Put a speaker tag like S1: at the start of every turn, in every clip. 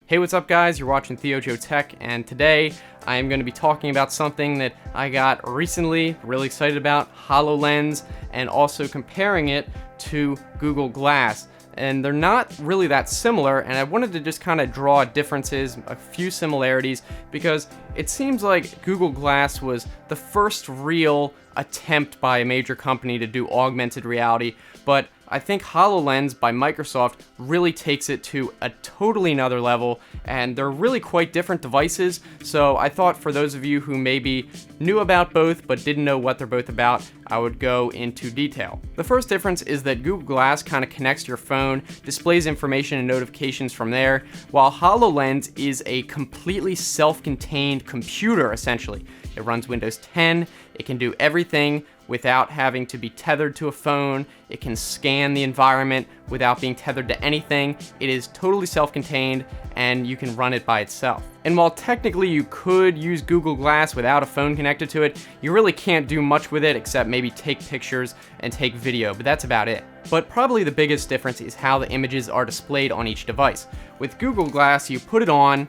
S1: Hey, what's up guys? You're watching Theo Joe Tech, and today I am going to be talking about something that I got recently, really excited about, Hololens, and also comparing it to Google Glass. And they're not really that similar, and I wanted to just kind of draw differences, a few similarities, because it seems like Google Glass was the first real attempt by a major company to do augmented reality, but I think HoloLens by Microsoft really takes it to a totally another level, and they're really quite different devices, so I thought for those of you who maybe knew about both but didn't know what they're both about, I would go into detail. The first difference is that Google Glass kind of connects to your phone, displays information and notifications from there, while HoloLens is a completely self-contained computer, essentially. It runs Windows 10, it can do everything without having to be tethered to a phone, it can scan the environment without being tethered to anything, it is totally self-contained, and you can run it by itself. And while technically you could use Google Glass without a phone connected to it, you really can't do much with it except maybe take pictures and take video, but that's about it. But probably the biggest difference is how the images are displayed on each device. With Google Glass, you put it on,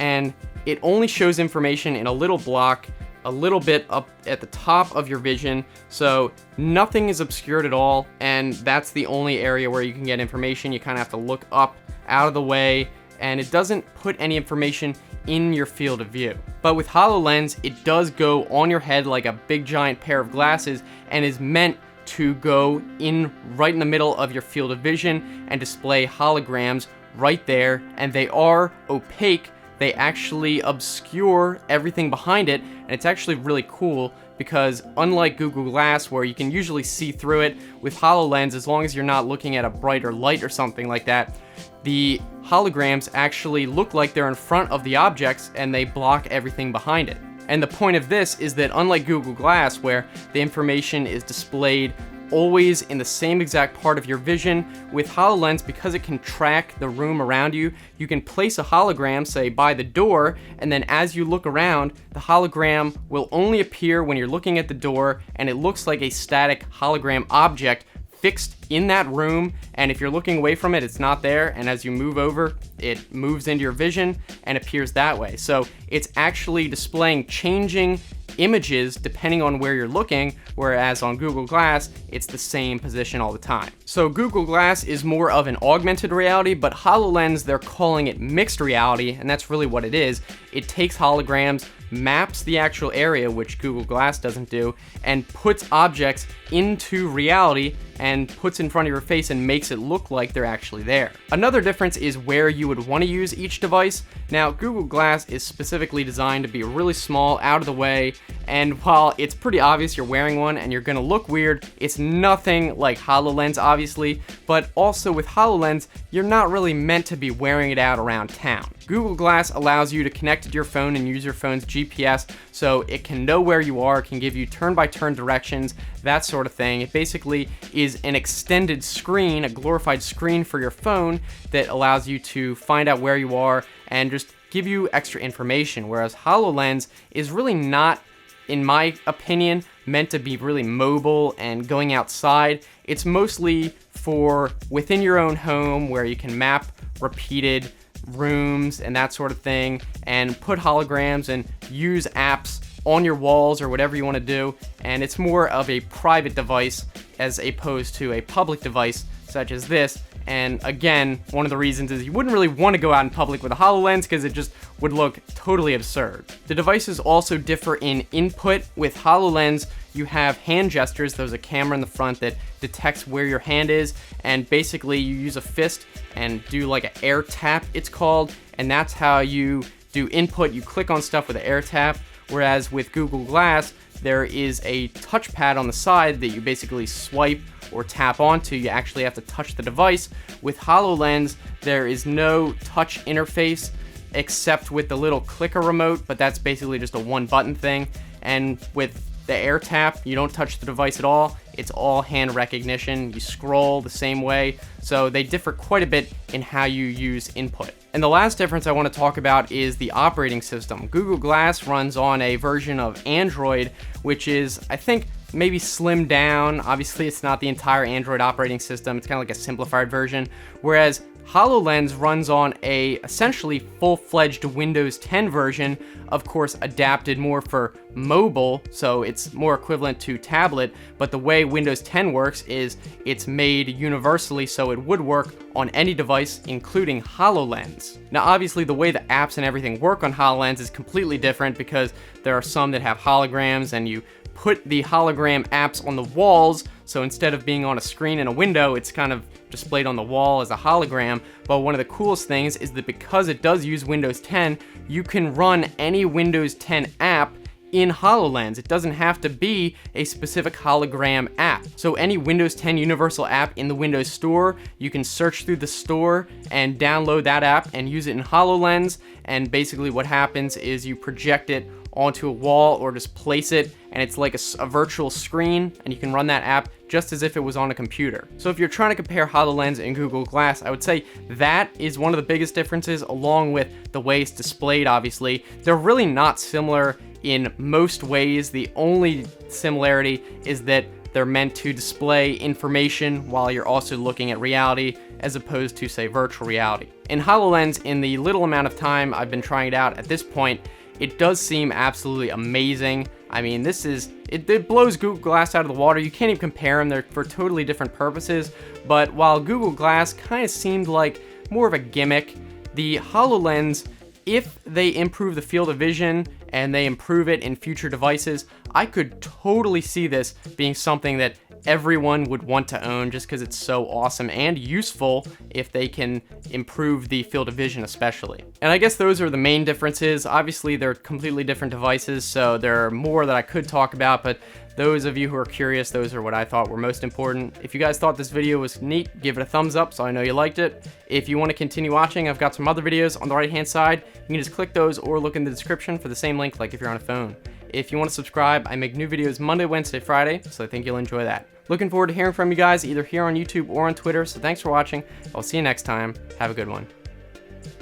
S1: and it only shows information in a little block, a little bit up at the top of your vision, so nothing is obscured at all, and that's the only area where you can get information. You kind of have to look up, out of the way, and it doesn't put any information in your field of view. But with HoloLens, it does go on your head like a big giant pair of glasses and is meant to go in right in the middle of your field of vision and display holograms right there, and they are opaque. They actually obscure everything behind it, and it's actually really cool because unlike Google Glass, where you can usually see through it, with HoloLens, as long as you're not looking at a brighter light or something like that, the holograms actually look like they're in front of the objects and they block everything behind it. And the point of this is that unlike Google Glass, where the information is displayed always in the same exact part of your vision, with HoloLens, because it can track the room around you, you can place a hologram, say, by the door, and then as you look around, the hologram will only appear when you're looking at the door, and it looks like a static hologram object fixed in that room, and if you're looking away from it, it's not there, and as you move over, it moves into your vision and appears that way. So it's actually displaying changing images depending on where you're looking, whereas on Google Glass, it's the same position all the time. So Google Glass is more of an augmented reality, but HoloLens, they're calling it mixed reality, and that's really what it is. It takes holograms, maps the actual area, which Google Glass doesn't do, and puts objects into reality and puts in front of your face and makes it look like they're actually there. Another difference is where you would want to use each device. Now, Google Glass is specifically designed to be really small, out of the way, and while it's pretty obvious you're wearing one and you're gonna look weird, it's nothing like HoloLens, obviously, but also with HoloLens, you're not really meant to be wearing it out around town. Google Glass allows you to connect to your phone and use your phone's GPS, so it can know where you are, can give you turn-by-turn directions, that sort of thing. It basically is an extended screen, a glorified screen for your phone that allows you to find out where you are and just give you extra information, whereas HoloLens is really not, in my opinion, meant to be really mobile and going outside. It's mostly for within your own home where you can map repeated rooms and that sort of thing and put holograms and use apps on your walls or whatever you want to do, and it's more of a private device as opposed to a public device such as this. And again, one of the reasons is you wouldn't really want to go out in public with a HoloLens because it just would look totally absurd. The devices also differ in input. With HoloLens, you have hand gestures. There's a camera in the front that detects where your hand is, and basically you use a fist and do like an air tap, it's called, and that's how you do input. You click on stuff with an air tap, whereas with Google Glass, there is a touchpad on the side that you basically swipe or tap onto. You actually have to touch the device. With HoloLens, there is no touch interface except with the little clicker remote, but that's basically just a one button thing. And with the air tap, you don't touch the device at all. It's all hand recognition. You scroll the same way. So they differ quite a bit in how you use input. And the last difference I want to talk about is the operating system. Google Glass runs on a version of Android, which is, I think, maybe slimmed down. Obviously, it's not the entire Android operating system. It's kind of like a simplified version. Whereas HoloLens runs on a essentially full-fledged Windows 10 version, of course adapted more for mobile, so it's more equivalent to tablet, but the way Windows 10 works is it's made universally so it would work on any device, including HoloLens. Now obviously the way the apps and everything work on HoloLens is completely different because there are some that have holograms and you put the hologram apps on the walls, so instead of being on a screen in a window, it's kind of displayed on the wall as a hologram. But one of the coolest things is that because it does use Windows 10, you can run any Windows 10 app in HoloLens. It doesn't have to be a specific hologram app. So any Windows 10 Universal app in the Windows Store, you can search through the store and download that app and use it in HoloLens. And basically what happens is you project it onto a wall or just place it, and it's like a virtual screen, and you can run that app just as if it was on a computer. So if you're trying to compare HoloLens and Google Glass, I would say that is one of the biggest differences, along with the way it's displayed. Obviously, they're really not similar in most ways. The only similarity is that they're meant to display information while you're also looking at reality, as opposed to, say, virtual reality. In HoloLens, in the little amount of time I've been trying it out at this point, it does seem absolutely amazing. I mean, it blows Google Glass out of the water. You can't even compare them. They're for totally different purposes. But while Google Glass kind of seemed like more of a gimmick, the HoloLens, if they improve the field of vision and they improve it in future devices, I could totally see this being something that everyone would want to own just because it's so awesome and useful if they can improve the field of vision especially. And I guess those are the main differences. Obviously they're completely different devices, so there are more that I could talk about, but those of you who are curious, those are what I thought were most important. If you guys thought this video was neat, give it a thumbs up so I know you liked it. If you want to continue watching, I've got some other videos on the right hand side. You can just click those or look in the description for the same link like if you're on a phone. If you want to subscribe, I make new videos Monday, Wednesday, Friday, so I think you'll enjoy that. Looking forward to hearing from you guys either here on YouTube or on Twitter, so thanks for watching. I'll see you next time. Have a good one.